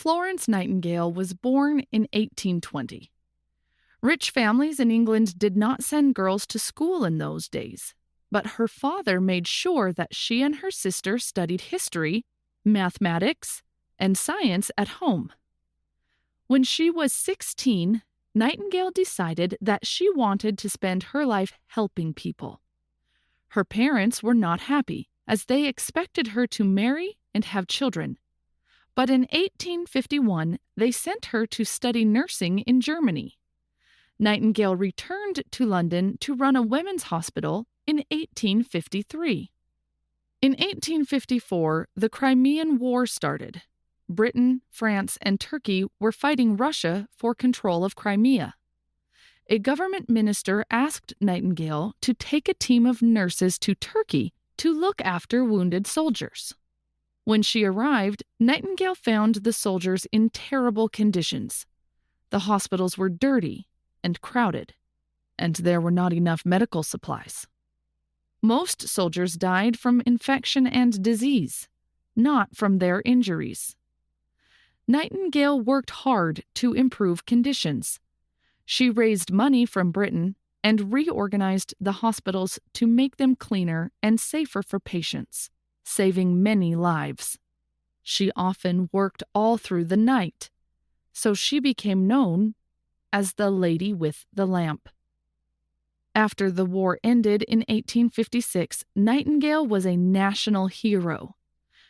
Florence Nightingale was born in 1820. Rich families in England did not send girls to school in those days, but her father made sure that she and her sister studied history, mathematics, and science at home. When she was 16, Nightingale decided that she wanted to spend her life helping people. Her parents were not happy, as they expected her to marry and have children. But in 1851, they sent her to study nursing in Germany. Nightingale returned to London to run a women's hospital in 1853. In 1854, the Crimean War started. Britain, France, and Turkey were fighting Russia for control of Crimea. A government minister asked Nightingale to take a team of nurses to Turkey to look after wounded soldiers. When she arrived, Nightingale found the soldiers in terrible conditions. The hospitals were dirty and crowded, and there were not enough medical supplies. Most soldiers died from infection and disease, not from their injuries. Nightingale worked hard to improve conditions. She raised money from Britain and reorganized the hospitals to make them cleaner and safer for patients, saving many lives. She often worked all through the night, so she became known as the Lady with the Lamp. After the war ended in 1856, Nightingale was a national hero.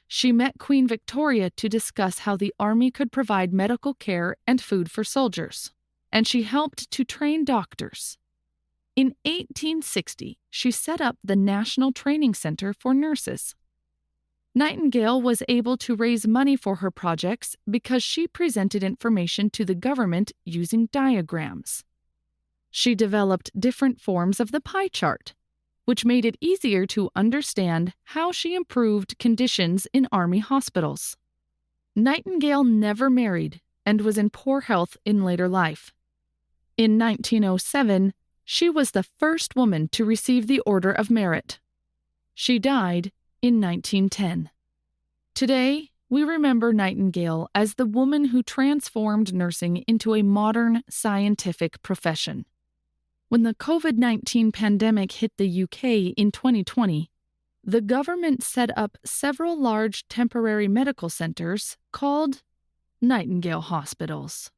She met Queen Victoria to discuss how the Army could provide medical care and food for soldiers, and she helped to train doctors. In 1860, she set up the National Training Center for Nurses. Nightingale was able to raise money for her projects because she presented information to the government using diagrams. She developed different forms of the pie chart, which made it easier to understand how she improved conditions in Army hospitals. Nightingale never married and was in poor health in later life. In 1907, she was the first woman to receive the Order of Merit. She died in 1910. Today, we remember Nightingale as the woman who transformed nursing into a modern scientific profession. When the COVID-19 pandemic hit the UK in 2020, the government set up several large temporary medical centers called Nightingale hospitals.